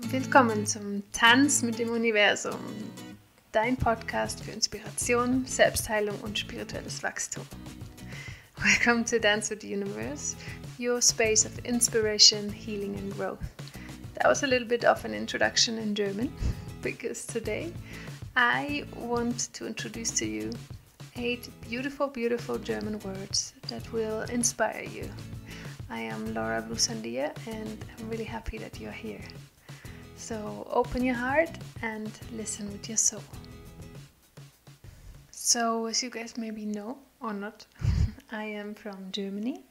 Willkommen zum Tanz mit dem Universum, dein Podcast für Inspiration, Selbstheilung und spirituelles Wachstum. Welcome to Dance with the Universe, your space of inspiration, healing and growth. That was a little bit of an introduction in German, because today I want to introduce to you 8 beautiful, beautiful German words that will inspire you. I am Laura Blu Sandía and I'm really happy that you're here. So open your heart and listen with your soul. So as you guys maybe know or not, I am from Germany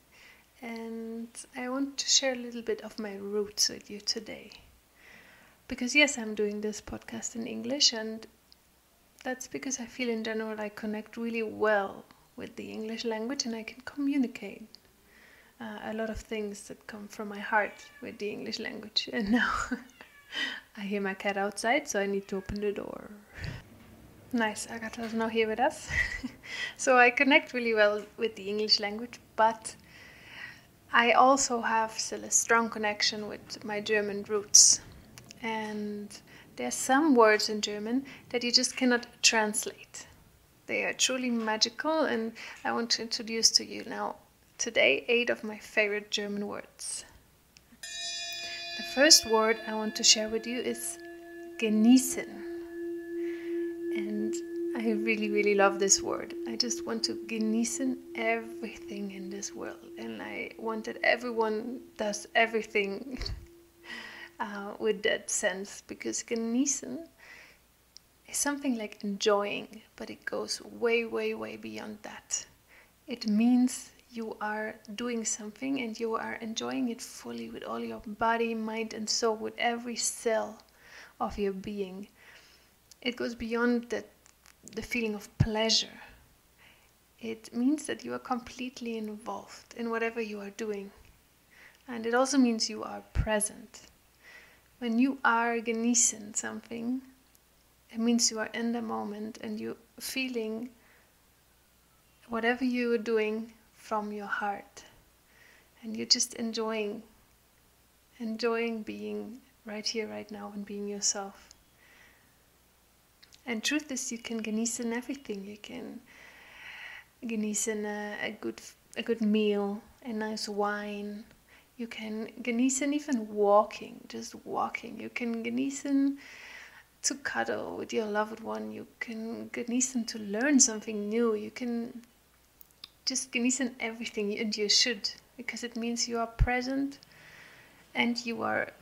and I want to share a little bit of my roots with you today. Because yes, I'm doing this podcast in English, and that's because I feel in general I connect really well with the English language and I can communicate a lot of things that come from my heart with the English language. And now I hear my cat outside, so I need to open the door. Nice, Agatha is now here with us. So I connect really well with the English language, but I also have still a strong connection with my German roots. And there are some words in German that you just cannot translate. They are truly magical, and I want to introduce to you now today 8 of my favorite German words. The first word I want to share with you is genießen. And I really, really love this word. I just want to genießen everything in this world. And I want that everyone does everything with that sense. Because genießen is something like enjoying, but it goes way, way, way beyond that. It means you are doing something and you are enjoying it fully with all your body, mind and soul, with every cell of your being. It goes beyond the feeling of pleasure. It means that you are completely involved in whatever you are doing. And it also means you are present. When you are genießen something, it means you are in the moment and you're feeling whatever you are doing from your heart, and you're just enjoying being right here, right now, and being yourself. And truth is, you can genießen everything. You can genießen a good meal, a nice wine. You can genießen even walking, just walking. You can genießen to cuddle with your loved one. You can genießen to learn something new. You can just genießen everything, and you should, because it means you are present and you are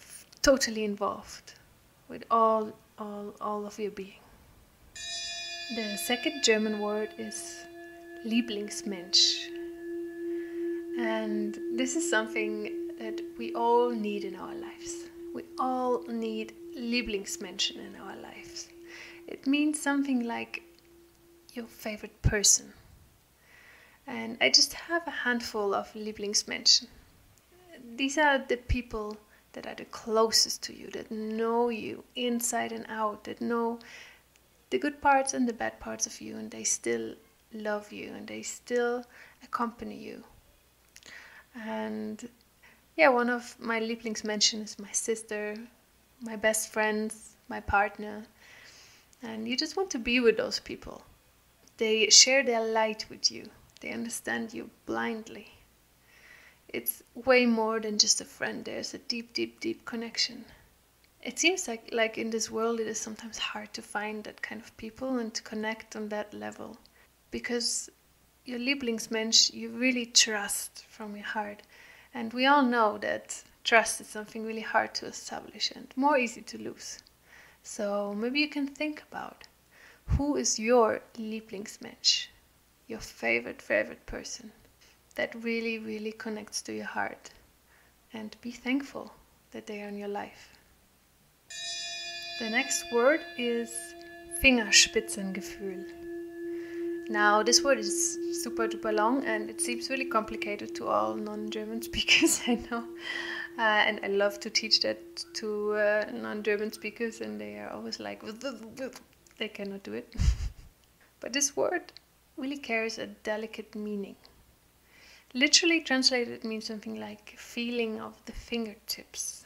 totally involved with all of your being. The second German word is Lieblingsmensch. And this is something that we all need in our lives. We all need Lieblingsmenschen in our lives. It means something like your favorite person. And I just have a handful of Lieblingsmenschen. These are the people that are the closest to you, that know you inside and out, that know the good parts and the bad parts of you, and they still love you and they still accompany you. And yeah, one of my Lieblingsmenschen is my sister, my best friends, my partner. And you just want to be with those people. They share their light with you. They understand you blindly. It's way more than just a friend. There's a deep, deep, deep connection. It seems like in this world it is sometimes hard to find that kind of people and to connect on that level. Because your Lieblingsmensch you really trust from your heart. And we all know that trust is something really hard to establish and more easy to lose. So maybe you can think about, who is your Lieblingsmensch? Your favorite person that really, really connects to your heart, and be thankful that they are in your life. The next word is Fingerspitzengefühl. Now this word is super duper long and it seems really complicated to all non-German speakers, I know, and I love to teach that to non-German speakers, and they are always like they cannot do it. But this word really carries a delicate meaning. Literally translated, it means something like feeling of the fingertips.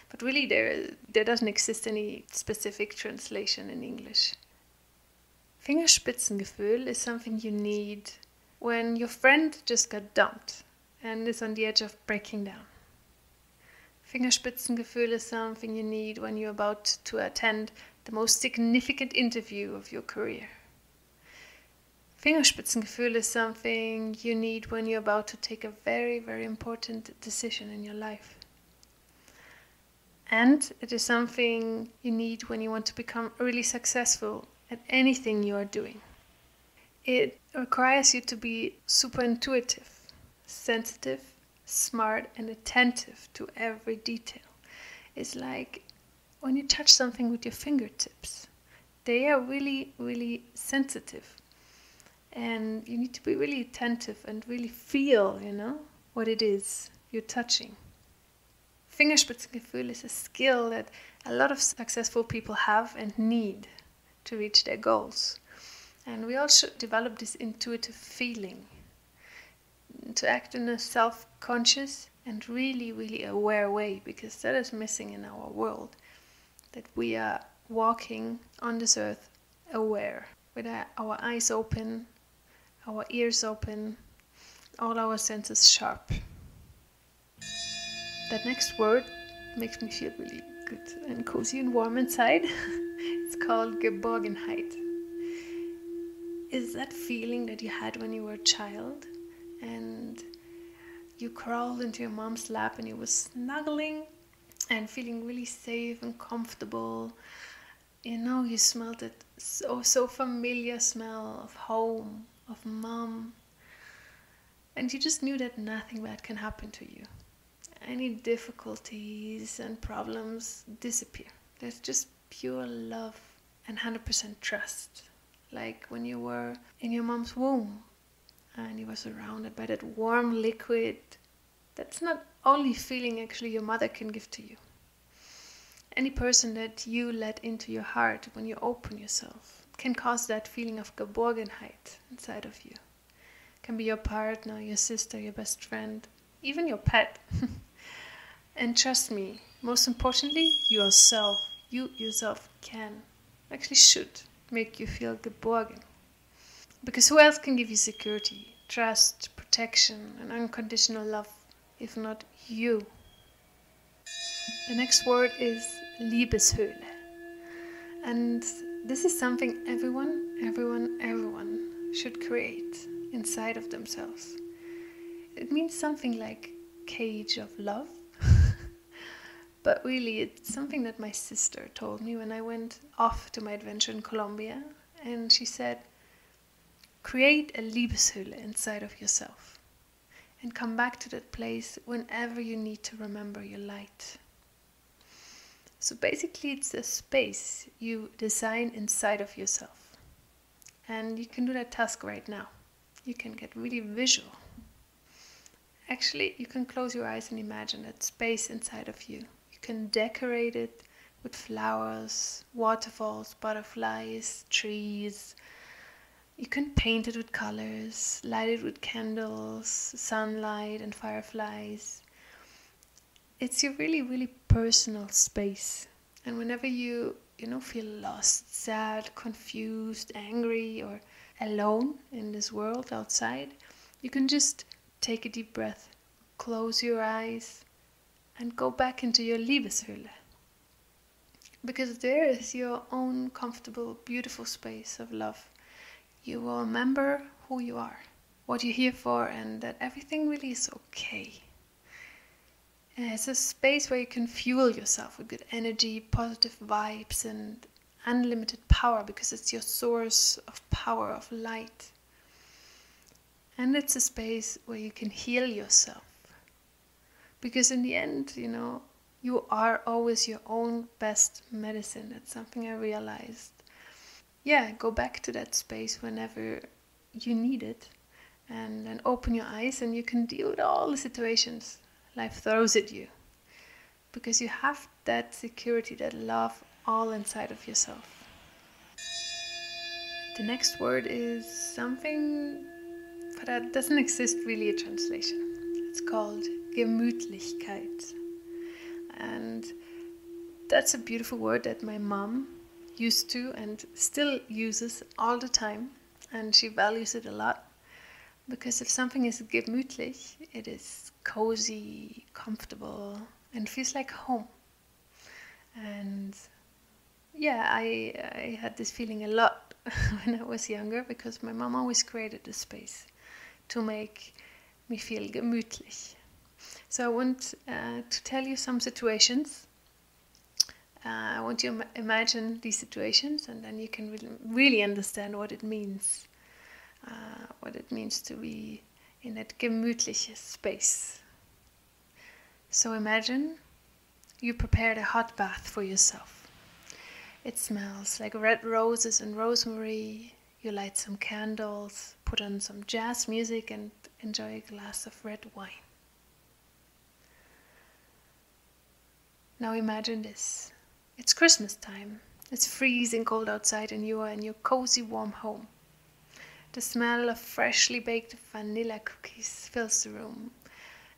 But really there doesn't exist any specific translation in English. Fingerspitzengefühl is something you need when your friend just got dumped and is on the edge of breaking down. Fingerspitzengefühl is something you need when you're about to attend the most significant interview of your career. Fingerspitzengefühl is something you need when you're about to take a very, very important decision in your life. And it is something you need when you want to become really successful at anything you are doing. It requires you to be super intuitive, sensitive, smart, and attentive to every detail. It's like when you touch something with your fingertips. They are really, really sensitive. And you need to be really attentive and really feel, what it is you're touching. Fingerspitzengefühl is a skill that a lot of successful people have and need to reach their goals. And we all should develop this intuitive feeling to act in a self-conscious and really, really aware way, because that is missing in our world, that we are walking on this earth aware, with our eyes open, our ears open, all our senses sharp. That next word makes me feel really good and cozy and warm inside. It's called Geborgenheit. Is that feeling that you had when you were a child and you crawled into your mom's lap and you were snuggling and feeling really safe and comfortable? You smelled that so familiar smell of home, of mom, and you just knew that nothing bad can happen to you. Any difficulties and problems disappear. There's just pure love and 100% trust. Like when you were in your mom's womb and you were surrounded by that warm liquid. That's not only feeling actually your mother can give to you. Any person that you let into your heart when you open yourself can cause that feeling of Geborgenheit inside of you. Can be your partner, your sister, your best friend, even your pet. And trust me, most importantly, yourself. You yourself can, actually should, make you feel geborgen. Because who else can give you security, trust, protection, and unconditional love, if not you? The next word is Liebeshöhle. And this is something everyone should create inside of themselves. It means something like cage of love. But really, it's something that my sister told me when I went off to my adventure in Colombia. And she said, create a Liebeshöhle inside of yourself. And come back to that place whenever you need to remember your light. So basically, it's a space you design inside of yourself. And you can do that task right now. You can get really visual. Actually, you can close your eyes and imagine that space inside of you. You can decorate it with flowers, waterfalls, butterflies, trees. You can paint it with colors, light it with candles, sunlight and fireflies. It's your really, really personal space. And whenever you feel lost, sad, confused, angry, or alone in this world outside, you can just take a deep breath, close your eyes, and go back into your Liebeshöhle. Because there is your own comfortable, beautiful space of love. You will remember who you are, what you're here for, and that everything really is okay. And it's a space where you can fuel yourself with good energy, positive vibes, and unlimited power, because it's your source of power, of light. And it's a space where you can heal yourself. Because in the end, you are always your own best medicine. That's something I realized. Yeah, go back to that space whenever you need it. And then open your eyes and you can deal with all the situations life throws at you. Because you have that security, that love all inside of yourself. The next word is something that doesn't exist really a translation. It's called Gemütlichkeit. And that's a beautiful word that my mom used to and still uses all the time, and she values it a lot. Because if something is gemütlich, it is cozy, comfortable, and feels like home. And yeah, I had this feeling a lot when I was younger, because my mom always created a space to make me feel gemütlich. So I want to tell you some situations. I want you to imagine these situations, and then you can really understand what it means. What it means to be in that gemütliche space. So imagine you prepared a hot bath for yourself. It smells like red roses and rosemary. You light some candles, put on some jazz music, and enjoy a glass of red wine. Now imagine this. It's Christmas time. It's freezing cold outside, and you are in your cozy warm home. The smell of freshly baked vanilla cookies fills the room,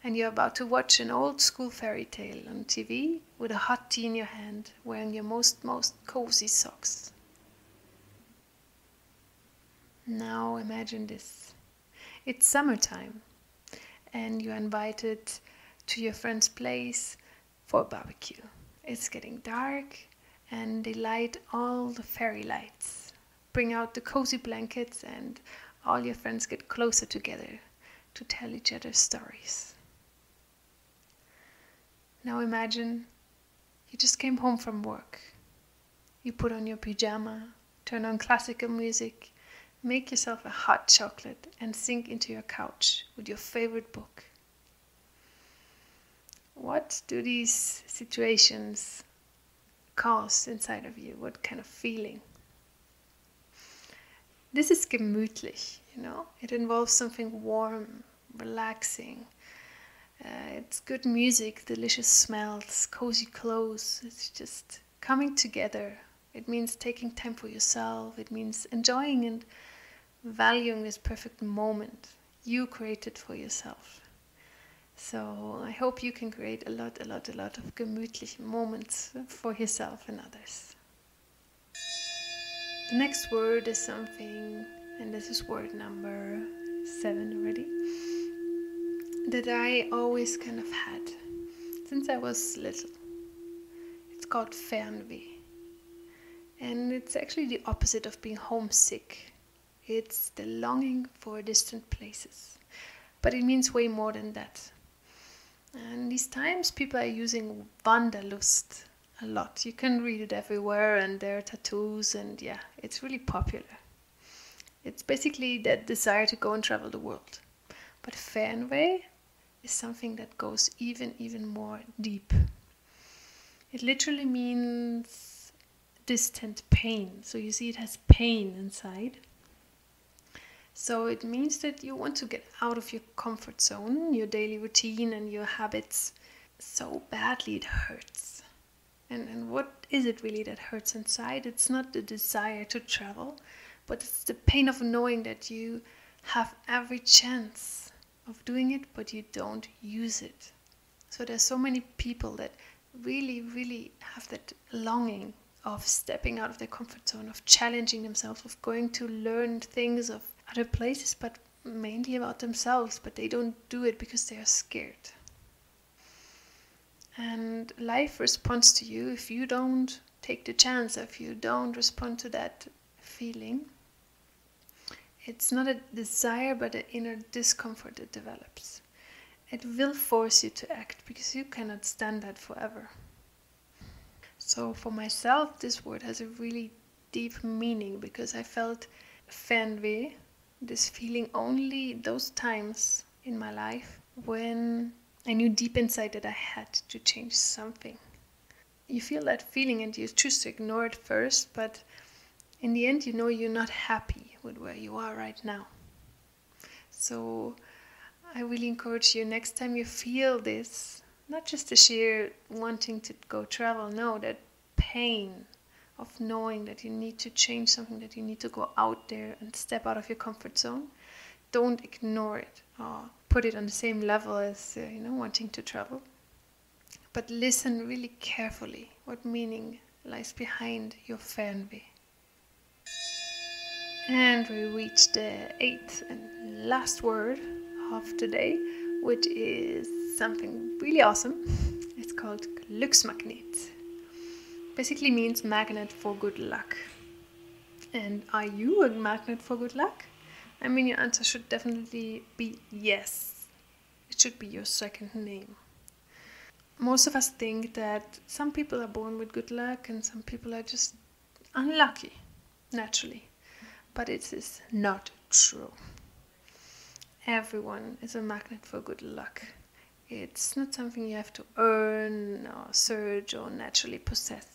and you're about to watch an old school fairy tale on TV with a hot tea in your hand, wearing your most cozy socks. Now imagine this. It's summertime, and you're invited to your friend's place for a barbecue. It's getting dark, and they light all the fairy lights. Bring out the cozy blankets, and all your friends get closer together to tell each other stories. Now imagine you just came home from work. You put on your pyjama, turn on classical music, make yourself a hot chocolate, and sink into your couch with your favorite book. What do these situations cause inside of you? What kind of feeling? This is gemütlich, It involves something warm, relaxing. It's good music, delicious smells, cozy clothes. It's just coming together. It means taking time for yourself. It means enjoying and valuing this perfect moment you created for yourself. So I hope you can create a lot of gemütliche moments for yourself and others. The next word is something, and this is word number 7 already, that I always kind of had since I was little. It's called Fernweh. And it's actually the opposite of being homesick. It's the longing for distant places. But it means way more than that. And these times people are using Wanderlust a lot. You can read it everywhere, and there are tattoos, and yeah, it's really popular. It's basically that desire to go and travel the world. But Fernweh is something that goes even more deep. It literally means distant pain. So you see, it has pain inside. So it means that you want to get out of your comfort zone, your daily routine and your habits, so badly it hurts. And what is it really that hurts inside? It's not the desire to travel, but it's the pain of knowing that you have every chance of doing it, but you don't use it. So there's so many people that really have that longing of stepping out of their comfort zone, of challenging themselves, of going to learn things of other places, but mainly about themselves, but they don't do it because they are scared. And life responds to you if you don't take the chance, if you don't respond to that feeling. It's not a desire, but an inner discomfort that develops. It will force you to act because you cannot stand that forever. So for myself, this word has a really deep meaning because I felt Fernweh, this feeling, only those times in my life when I knew deep inside that I had to change something. You feel that feeling and you choose to ignore it first, but in the end you know you're not happy with where you are right now. So I really encourage you, next time you feel this, not just the sheer wanting to go travel, no, that pain of knowing that you need to change something, that you need to go out there and step out of your comfort zone, don't ignore it or put it on the same level as wanting to travel, But listen really carefully what meaning lies behind your fernweh. And we reach the 8th and last word of today, which is something really awesome. It's called Glücksmagnet. Basically means magnet for good luck. And are you a magnet for good luck? I mean, your answer should definitely be yes. It should be your second name. Most of us think that some people are born with good luck and some people are just unlucky, naturally. But it is not true. Everyone is a magnet for good luck. It's not something you have to earn or search or naturally possess.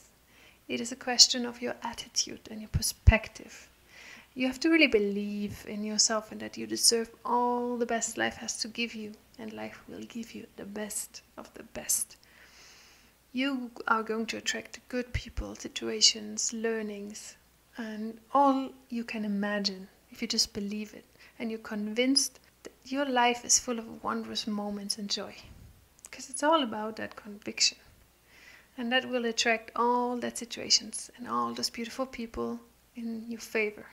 It is a question of your attitude and your perspective. You have to really believe in yourself and that you deserve all the best life has to give you, and life will give you the best of the best. You are going to attract good people, situations, learnings, and all you can imagine if you just believe it and you're convinced that your life is full of wondrous moments and joy. Because it's all about that conviction. And that will attract all that situations and all those beautiful people in your favor.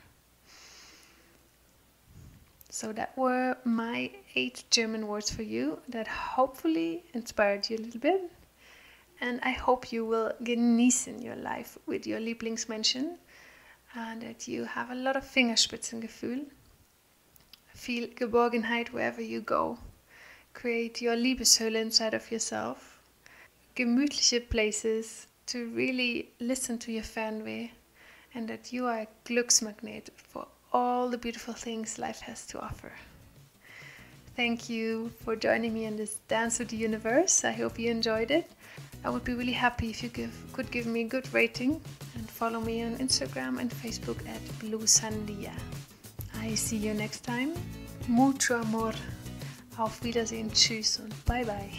So that were my 8 German words for you that hopefully inspired you a little bit. And I hope you will genießen your life with your Lieblingsmenschen and that you have a lot of Fingerspitzengefühl. Feel Geborgenheit wherever you go. Create your Liebeshöhle inside of yourself. Gemütliche places to really listen to your Fernweh, and that you are a Glücksmagnet for all the beautiful things life has to offer. Thank you for joining me in this dance with the universe. I hope you enjoyed it. I would be really happy if you could give me a good rating and follow me on Instagram and Facebook at Blusandia. I see you next time. Mucho amor. Auf Wiedersehen. Tschüss und bye bye.